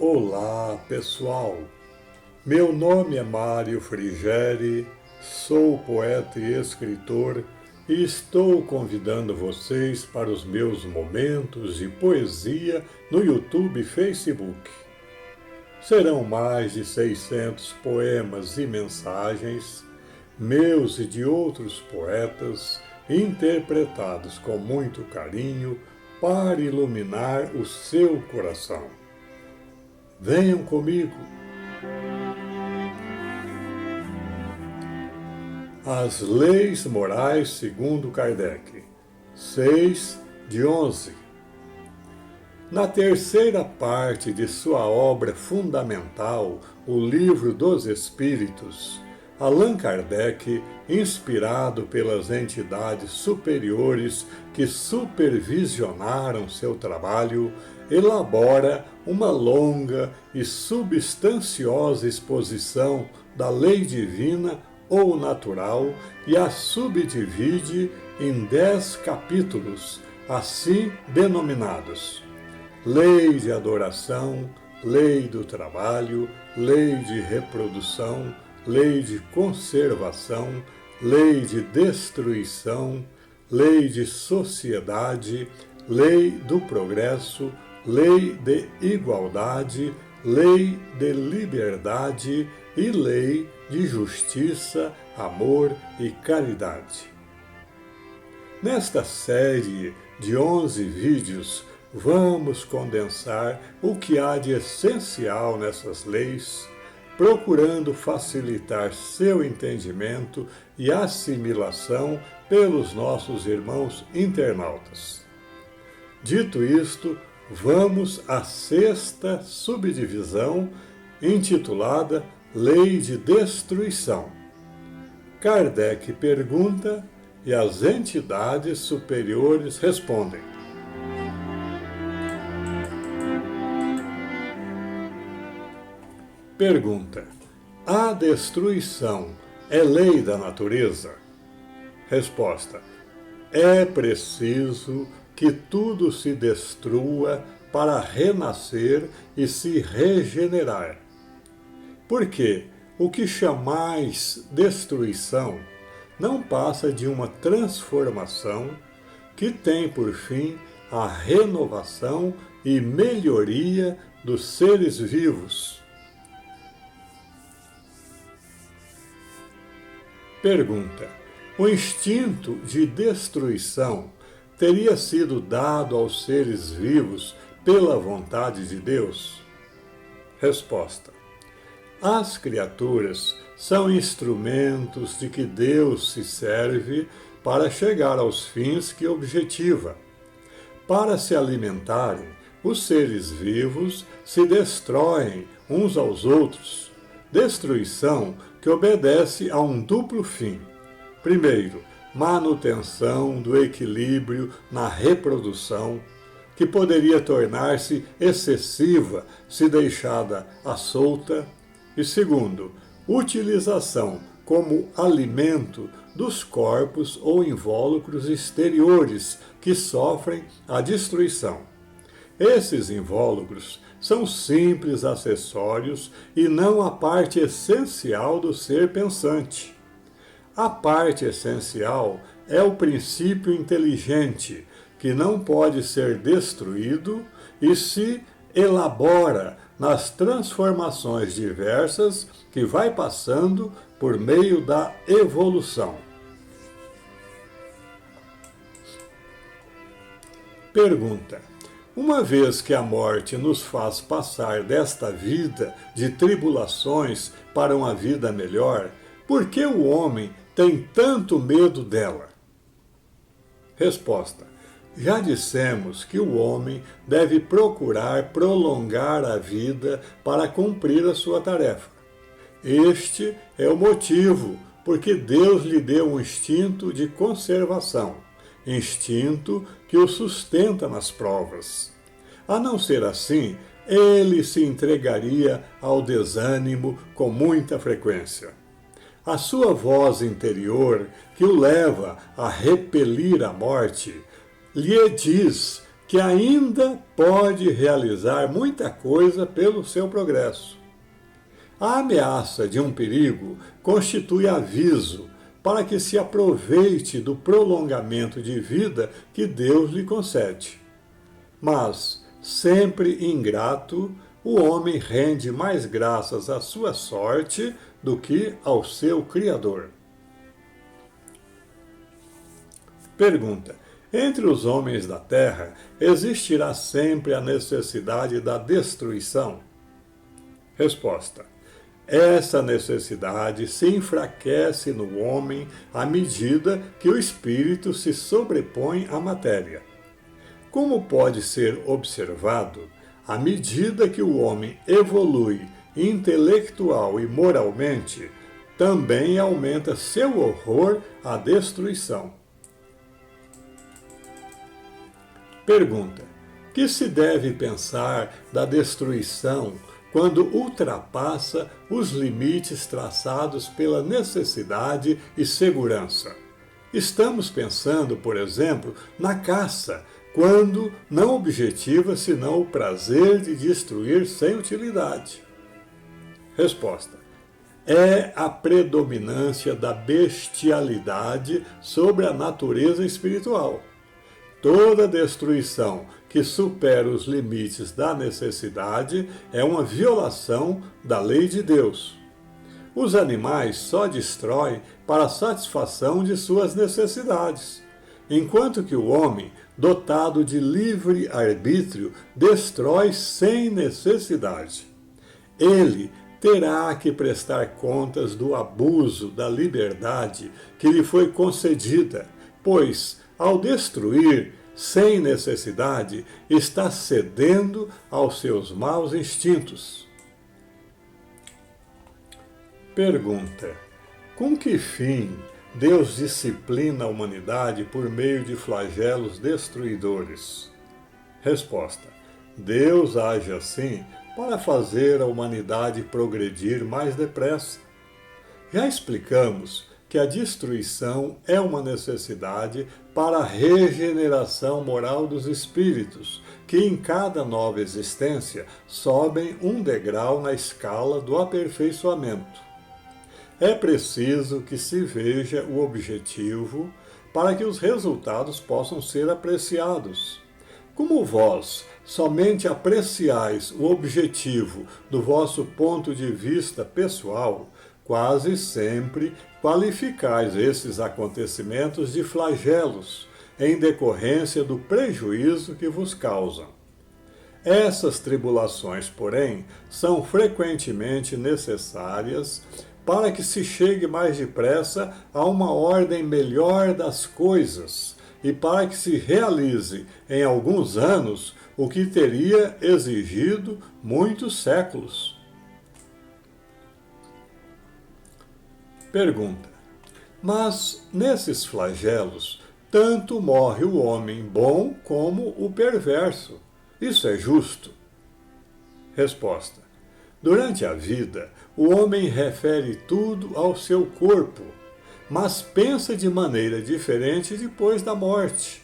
Olá, pessoal! Meu nome é Mário Frigeri, sou poeta e escritor e estou convidando vocês para os meus momentos de poesia no YouTube e Facebook. Serão mais de 600 poemas e mensagens, meus e de outros poetas, interpretados com muito carinho para iluminar o seu coração. Venham comigo. As Leis Morais segundo Kardec, 6 de 11. Na terceira parte de sua obra fundamental, O Livro dos Espíritos, Allan Kardec, inspirado pelas entidades superiores que supervisionaram seu trabalho, elabora uma longa e substanciosa exposição da lei divina ou natural e a subdivide em 10 capítulos, assim denominados: Lei de adoração, lei do trabalho, lei de reprodução, lei de conservação, lei de destruição, lei de sociedade, lei do progresso, lei de igualdade, lei de liberdade e lei de justiça, amor e caridade. Nesta série de 11 vídeos, vamos condensar o que há de essencial nessas leis, procurando facilitar seu entendimento e assimilação pelos nossos irmãos internautas. Dito isto, vamos à sexta subdivisão, intitulada Lei de Destruição. Kardec pergunta e as entidades superiores respondem. Pergunta: a destruição é lei da natureza? Resposta: é preciso que tudo se destrua para renascer e se regenerar. Porque o que chamais destruição não passa de uma transformação que tem por fim a renovação e melhoria dos seres vivos. Pergunta: o instinto de destruição teria sido dado aos seres vivos pela vontade de Deus? Resposta: as criaturas são instrumentos de que Deus se serve para chegar aos fins que objetiva. Para se alimentarem, os seres vivos se destroem uns aos outros. Destruição que obedece a um duplo fim. Primeiro, manutenção do equilíbrio na reprodução, que poderia tornar-se excessiva se deixada à solta. E segundo, utilização como alimento dos corpos ou invólucros exteriores que sofrem a destruição. Esses invólucros são simples acessórios e não a parte essencial do ser pensante. A parte essencial é o princípio inteligente, que não pode ser destruído e se elabora nas transformações diversas que vai passando por meio da evolução. Pergunta: uma vez que a morte nos faz passar desta vida de tribulações para uma vida melhor, por que o homem tem tanto medo dela? Resposta: já dissemos que o homem deve procurar prolongar a vida para cumprir a sua tarefa. Este é o motivo porque Deus lhe deu um instinto de conservação, instinto que o sustenta nas provas. A não ser assim, ele se entregaria ao desânimo com muita frequência. A sua voz interior, que o leva a repelir a morte, lhe diz que que ainda pode realizar muita coisa pelo seu progresso. A ameaça de um perigo constitui aviso para que se aproveite do prolongamento de vida que Deus lhe concede. Mas, sempre ingrato, o homem rende mais graças à sua sorte do que ao seu Criador. Pergunta: entre os homens da terra existirá sempre a necessidade da destruição? Resposta: essa necessidade se enfraquece no homem à medida que o espírito se sobrepõe à matéria. Como pode ser observado, à medida que o homem evolui intelectual e moralmente, também aumenta seu horror à destruição. Pergunta: que se deve pensar da destruição quando ultrapassa os limites traçados pela necessidade e segurança? Estamos pensando, por exemplo, na caça, quando não objetiva senão o prazer de destruir sem utilidade. Resposta: é a predominância da bestialidade sobre a natureza espiritual. Toda destruição que supera os limites da necessidade é uma violação da lei de Deus. Os animais só destroem para a satisfação de suas necessidades, enquanto que o homem, dotado de livre arbítrio, destrói sem necessidade. Ele terá que prestar contas do abuso da liberdade que lhe foi concedida, pois, ao destruir sem necessidade, está cedendo aos seus maus instintos. Pergunta: com que fim Deus disciplina a humanidade por meio de flagelos destruidores? Resposta: Deus age assim para fazer a humanidade progredir mais depressa. Já explicamos que a destruição é uma necessidade para a regeneração moral dos espíritos, que em cada nova existência sobem um degrau na escala do aperfeiçoamento. É preciso que se veja o objetivo para que os resultados possam ser apreciados. Como vós somente apreciais o objetivo do vosso ponto de vista pessoal, quase sempre qualificais esses acontecimentos de flagelos, em decorrência do prejuízo que vos causam. Essas tribulações, porém, são frequentemente necessárias para que se chegue mais depressa a uma ordem melhor das coisas e para que se realize em alguns anos o que teria exigido muitos séculos. Pergunta: mas nesses flagelos, tanto morre o homem bom como o perverso. Isso é justo? Resposta: durante a vida, o homem refere tudo ao seu corpo, mas pensa de maneira diferente depois da morte.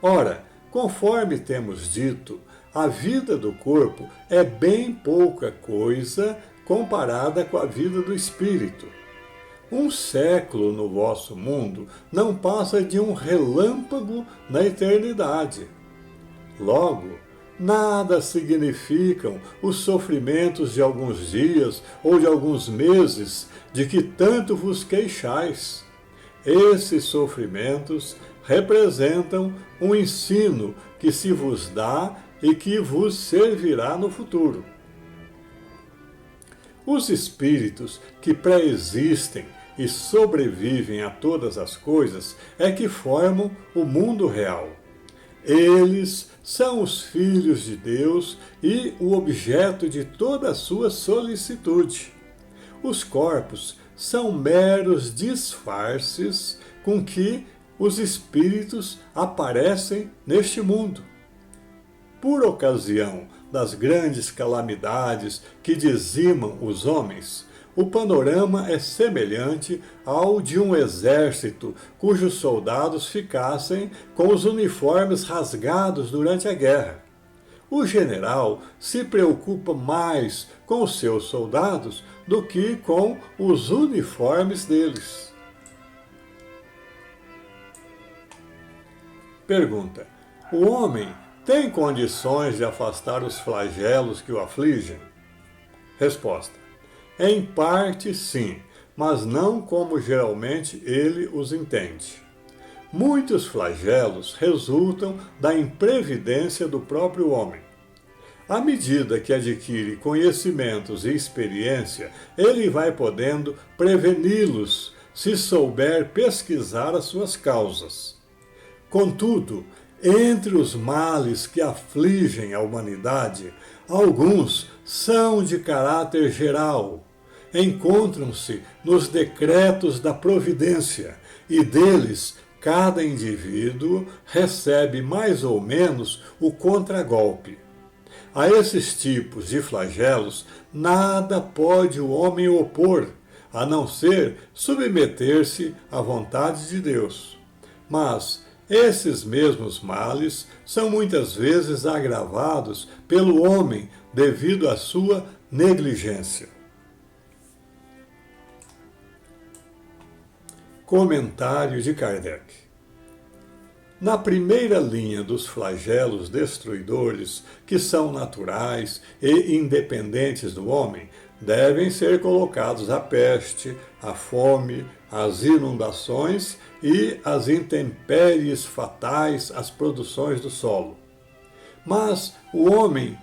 Ora, conforme temos dito, a vida do corpo é bem pouca coisa comparada com a vida do espírito. Um século no vosso mundo não passa de um relâmpago na eternidade. Logo, nada significam os sofrimentos de alguns dias ou de alguns meses de que tanto vos queixais. Esses sofrimentos representam um ensino que se vos dá e que vos servirá no futuro. Os espíritos que pré-existem e sobrevivem a todas as coisas é que formam o mundo real. Eles são os filhos de Deus e o objeto de toda a sua solicitude. Os corpos são meros disfarces com que os espíritos aparecem neste mundo. Por ocasião das grandes calamidades que dizimam os homens, o panorama é semelhante ao de um exército cujos soldados ficassem com os uniformes rasgados durante a guerra. O general se preocupa mais com os seus soldados do que com os uniformes deles. Pergunta: o homem tem condições de afastar os flagelos que o afligem? Resposta: em parte sim, mas não como geralmente ele os entende. Muitos flagelos resultam da imprevidência do próprio homem. À medida que adquire conhecimentos e experiência, ele vai podendo preveni-los se souber pesquisar as suas causas. Contudo, entre os males que afligem a humanidade, alguns são de caráter geral, encontram-se nos decretos da providência e deles cada indivíduo recebe mais ou menos o contragolpe. A esses tipos de flagelos nada pode o homem opor, a não ser submeter-se à vontade de Deus. Mas esses mesmos males são muitas vezes agravados pelo homem devido à sua negligência. Comentário de Kardec. Na primeira linha dos flagelos destruidores, que são naturais e independentes do homem, devem ser colocados a peste, a fome, as inundações e as intempéries fatais às produções do solo. Mas o homem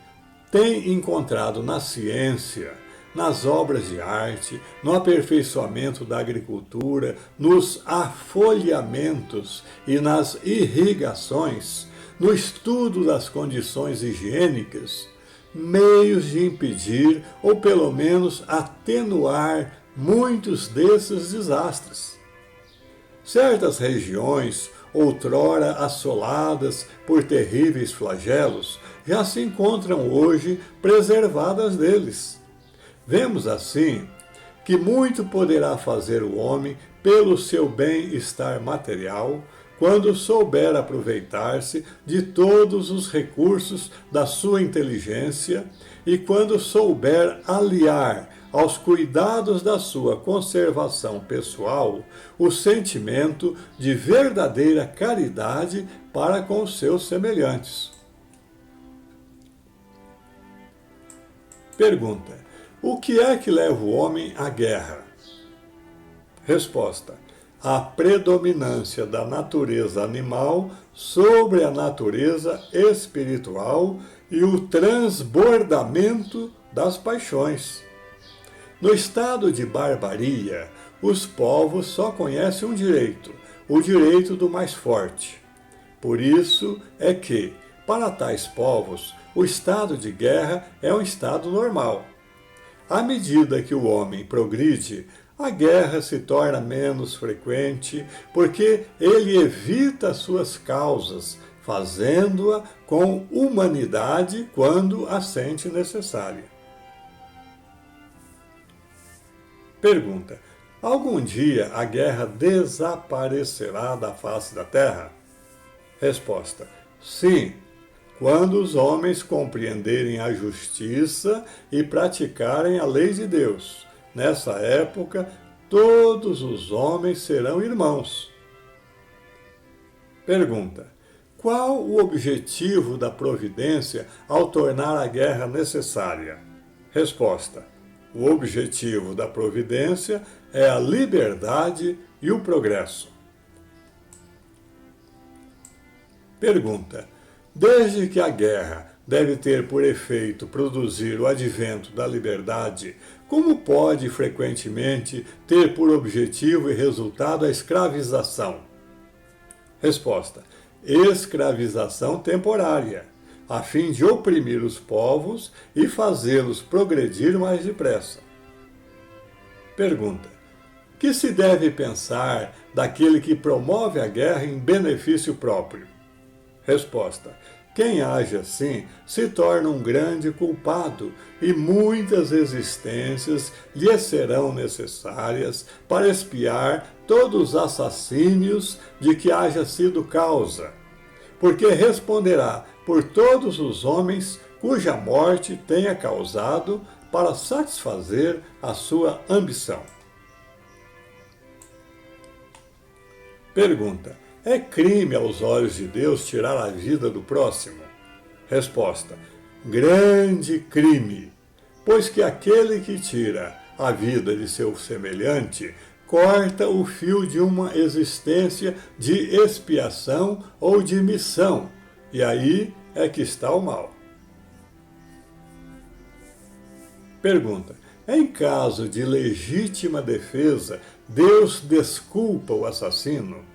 tem encontrado na ciência, nas obras de arte, no aperfeiçoamento da agricultura, nos afolhamentos e nas irrigações, no estudo das condições higiênicas, meios de impedir ou pelo menos atenuar muitos desses desastres. Certas regiões, outrora assoladas por terríveis flagelos, já se encontram hoje preservadas deles. Vemos assim que muito poderá fazer o homem pelo seu bem-estar material quando souber aproveitar-se de todos os recursos da sua inteligência e quando souber aliar aos cuidados da sua conservação pessoal o sentimento de verdadeira caridade para com os seus semelhantes. Pergunta: o que é que leva o homem à guerra? Resposta: a predominância da natureza animal sobre a natureza espiritual e o transbordamento das paixões. No estado de barbaria, os povos só conhecem um direito, o direito do mais forte. Por isso é que, para tais povos, o estado de guerra é um estado normal. À medida que o homem progride, a guerra se torna menos frequente, porque ele evita suas causas, fazendo-a com humanidade quando a sente necessária. Pergunta: algum dia a guerra desaparecerá da face da terra? Resposta: sim, quando os homens compreenderem a justiça e praticarem a lei de Deus. Nessa época, todos os homens serão irmãos. Pergunta: qual o objetivo da providência ao tornar a guerra necessária? Resposta: o objetivo da providência é a liberdade e o progresso. Pergunta: desde que a guerra deve ter por efeito produzir o advento da liberdade, como pode frequentemente ter por objetivo e resultado a escravização? Resposta: escravização temporária, a fim de oprimir os povos e fazê-los progredir mais depressa. Pergunta: que se deve pensar daquele que promove a guerra em benefício próprio? Resposta: Quem age assim se torna um grande culpado e muitas existências lhe serão necessárias para expiar todos os assassínios de que haja sido causa, porque responderá por todos os homens cuja morte tenha causado para satisfazer a sua ambição. Pergunta: é crime aos olhos de Deus tirar a vida do próximo? Resposta: grande crime, pois que aquele que tira a vida de seu semelhante corta o fio de uma existência de expiação ou de missão, e aí é que está o mal. Pergunta: em caso de legítima defesa, Deus desculpa o assassino?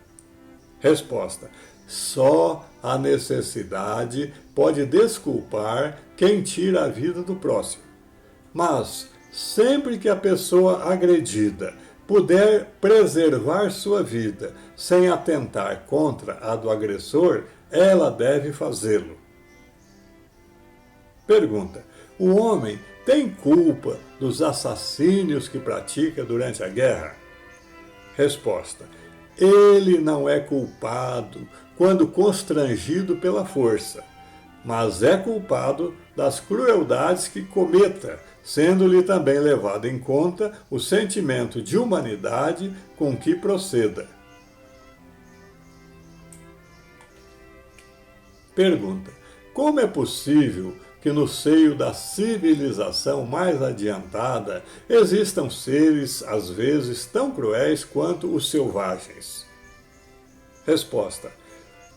Resposta: só a necessidade pode desculpar quem tira a vida do próximo. Mas, sempre que a pessoa agredida puder preservar sua vida sem atentar contra a do agressor, ela deve fazê-lo. Pergunta: o homem tem culpa dos assassínios que pratica durante a guerra? Resposta: ele não é culpado quando constrangido pela força, mas é culpado das crueldades que cometa, sendo-lhe também levado em conta o sentimento de humanidade com que proceda. Pergunta: como é possível que no seio da civilização mais adiantada existam seres, às vezes, tão cruéis quanto os selvagens? Resposta: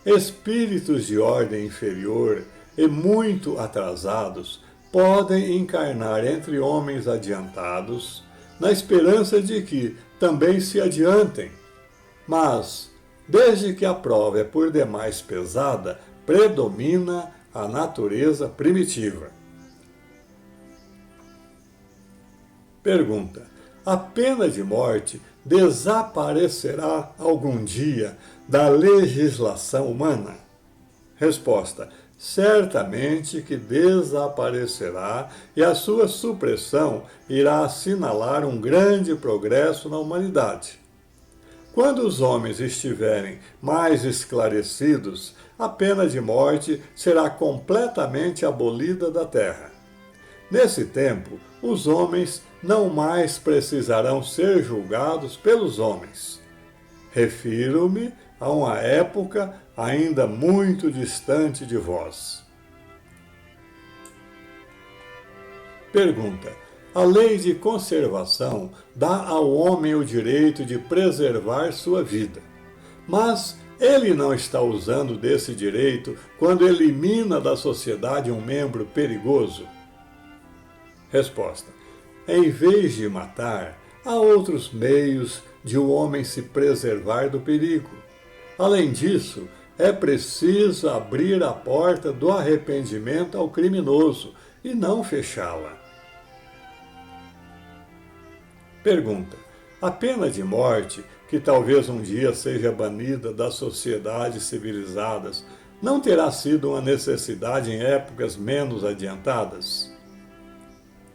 espíritos de ordem inferior e muito atrasados podem encarnar entre homens adiantados, na esperança de que também se adiantem. Mas, desde que a prova é por demais pesada, predomina a natureza primitiva. Pergunta: a pena de morte desaparecerá algum dia da legislação humana? Resposta: certamente que desaparecerá, e a sua supressão irá assinalar um grande progresso na humanidade. Quando os homens estiverem mais esclarecidos, a pena de morte será completamente abolida da terra. Nesse tempo, os homens não mais precisarão ser julgados pelos homens. Refiro-me a uma época ainda muito distante de vós. Pergunta: a lei de conservação dá ao homem o direito de preservar sua vida, mas ele não está usando desse direito quando elimina da sociedade um membro perigoso? Resposta: em vez de matar, há outros meios de o homem se preservar do perigo. Além disso, é preciso abrir a porta do arrependimento ao criminoso e não fechá-la. Pergunta: a pena de morte, que talvez um dia seja banida das sociedades civilizadas, não terá sido uma necessidade em épocas menos adiantadas?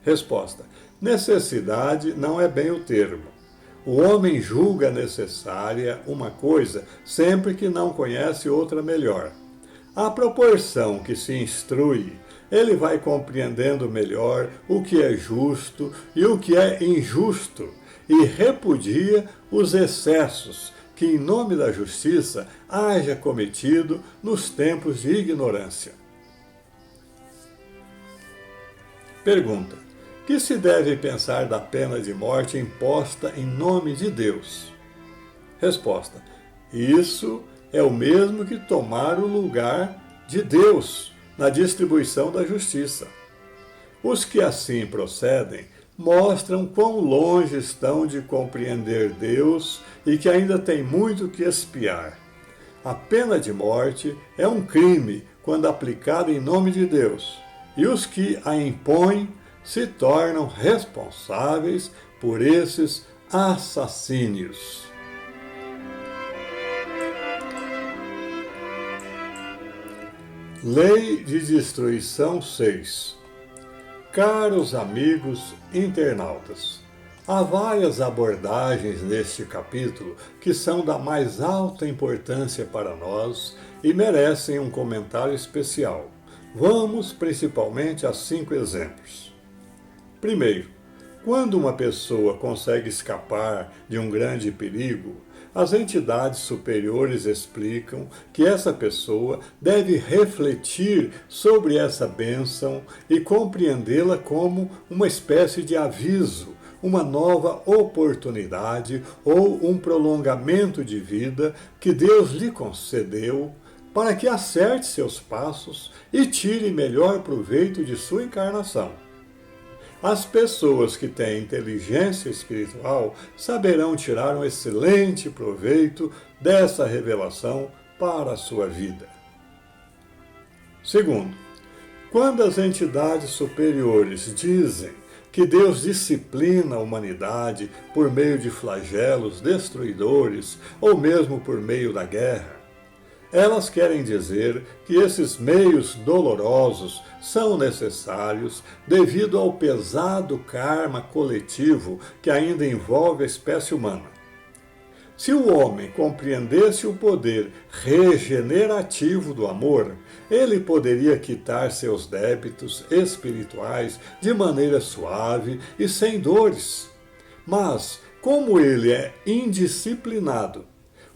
Resposta: necessidade não é bem o termo. O homem julga necessária uma coisa sempre que não conhece outra melhor. À proporção que se instrui, ele vai compreendendo melhor o que é justo e o que é injusto, e repudia os excessos que, em nome da justiça, haja cometido nos tempos de ignorância. Pergunta: que se deve pensar da pena de morte imposta em nome de Deus? Resposta: isso é o mesmo que tomar o lugar de Deus na distribuição da justiça. Os que assim procedem mostram quão longe estão de compreender Deus e que ainda têm muito que expiar. A pena de morte é um crime quando aplicada em nome de Deus, e os que a impõem se tornam responsáveis por esses assassínios. Lei de Destruição 6. Caros amigos internautas, há várias abordagens neste capítulo que são da mais alta importância para nós e merecem um comentário especial. Vamos principalmente a 5 exemplos. Primeiro, quando uma pessoa consegue escapar de um grande perigo, as entidades superiores explicam que essa pessoa deve refletir sobre essa bênção e compreendê-la como uma espécie de aviso, uma nova oportunidade ou um prolongamento de vida que Deus lhe concedeu para que acerte seus passos e tire melhor proveito de sua encarnação. As pessoas que têm inteligência espiritual saberão tirar um excelente proveito dessa revelação para a sua vida. Segundo, quando as entidades superiores dizem que Deus disciplina a humanidade por meio de flagelos destruidores ou mesmo por meio da guerra, elas querem dizer que esses meios dolorosos são necessários devido ao pesado karma coletivo que ainda envolve a espécie humana. Se o homem compreendesse o poder regenerativo do amor, ele poderia quitar seus débitos espirituais de maneira suave e sem dores. Mas, como ele é indisciplinado,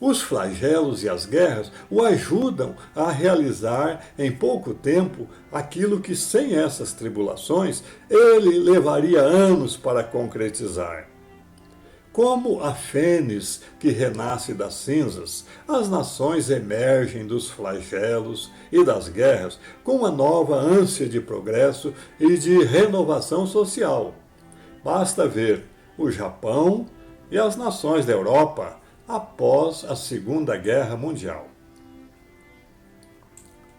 os flagelos e as guerras o ajudam a realizar em pouco tempo aquilo que sem essas tribulações ele levaria anos para concretizar. Como a fênix que renasce das cinzas, as nações emergem dos flagelos e das guerras com uma nova ânsia de progresso e de renovação social. Basta ver o Japão e as nações da Europa após a Segunda Guerra Mundial.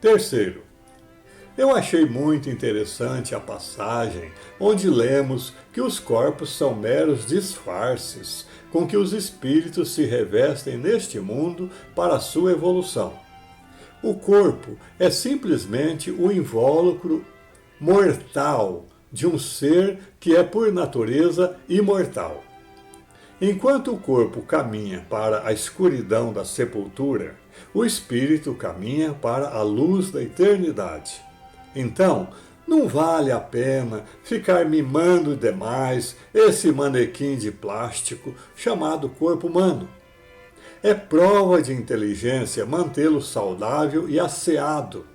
Terceiro, eu achei muito interessante a passagem onde lemos que os corpos são meros disfarces com que os espíritos se revestem neste mundo para a sua evolução. O corpo é simplesmente o invólucro mortal de um ser que é por natureza imortal. Enquanto o corpo caminha para a escuridão da sepultura, o espírito caminha para a luz da eternidade. Então, não vale a pena ficar mimando demais esse manequim de plástico chamado corpo humano. É prova de inteligência mantê-lo saudável e asseado,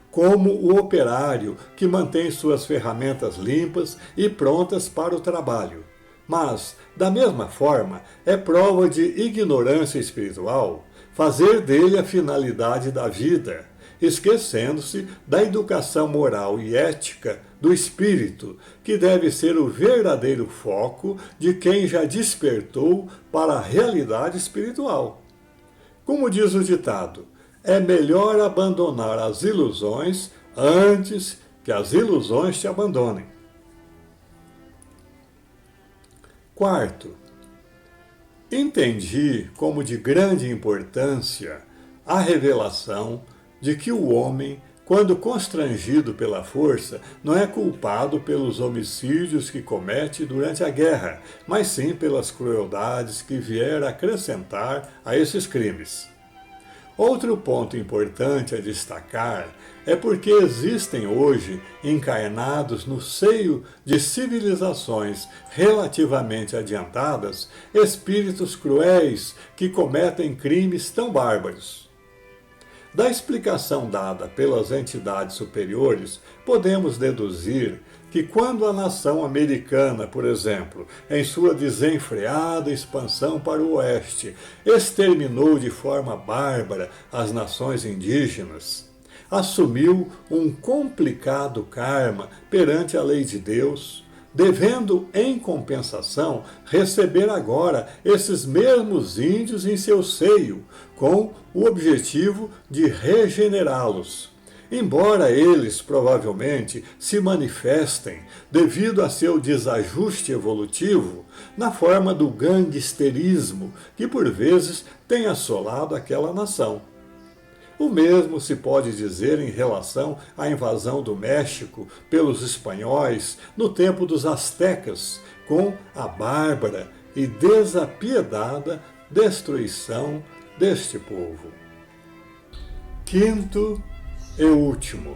como o operário que mantém suas ferramentas limpas e prontas para o trabalho. Mas, da mesma forma, é prova de ignorância espiritual fazer dele a finalidade da vida, esquecendo-se da educação moral e ética do espírito, que deve ser o verdadeiro foco de quem já despertou para a realidade espiritual. Como diz o ditado, é melhor abandonar as ilusões antes que as ilusões te abandonem. Quarto, entendi como de grande importância a revelação de que o homem, quando constrangido pela força, não é culpado pelos homicídios que comete durante a guerra, mas sim pelas crueldades que vier a acrescentar a esses crimes. Outro ponto importante a destacar é porque existem hoje, encarnados no seio de civilizações relativamente adiantadas, espíritos cruéis que cometem crimes tão bárbaros. Da explicação dada pelas entidades superiores, podemos deduzir que quando a nação americana, por exemplo, em sua desenfreada expansão para o oeste, exterminou de forma bárbara as nações indígenas, assumiu um complicado karma perante a lei de Deus, devendo, em compensação, receber agora esses mesmos índios em seu seio, com o objetivo de regenerá-los. Embora eles provavelmente se manifestem, devido a seu desajuste evolutivo, na forma do gangsterismo que por vezes tem assolado aquela nação. O mesmo se pode dizer em relação à invasão do México pelos espanhóis no tempo dos astecas, com a bárbara e desapiedada destruição deste povo. Quinto e último.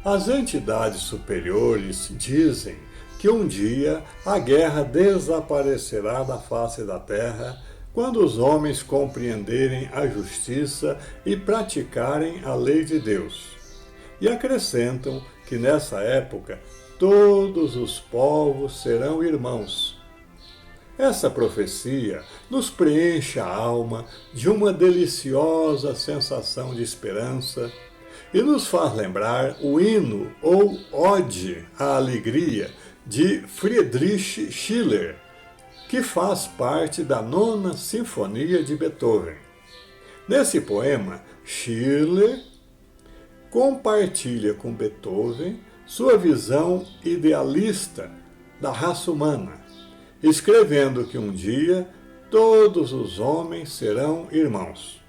As entidades superiores dizem que um dia a guerra desaparecerá da face da terra quando os homens compreenderem a justiça e praticarem a lei de Deus. E acrescentam que nessa época todos os povos serão irmãos. Essa profecia nos preenche a alma de uma deliciosa sensação de esperança e nos faz lembrar o hino ou ode à alegria de Friedrich Schiller, que faz parte da Nona Sinfonia de Beethoven. Nesse poema, Schiller compartilha com Beethoven sua visão idealista da raça humana, escrevendo que um dia todos os homens serão irmãos.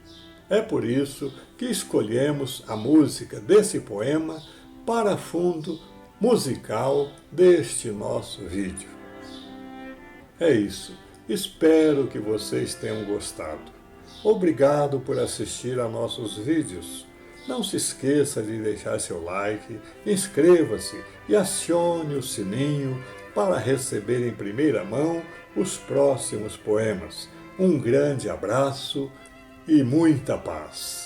É por isso que escolhemos a música desse poema para fundo musical deste nosso vídeo. É isso. Espero que vocês tenham gostado. Obrigado por assistir a nossos vídeos. Não se esqueça de deixar seu like, inscreva-se e acione o sininho para receber em primeira mão os próximos poemas. Um grande abraço e muita paz.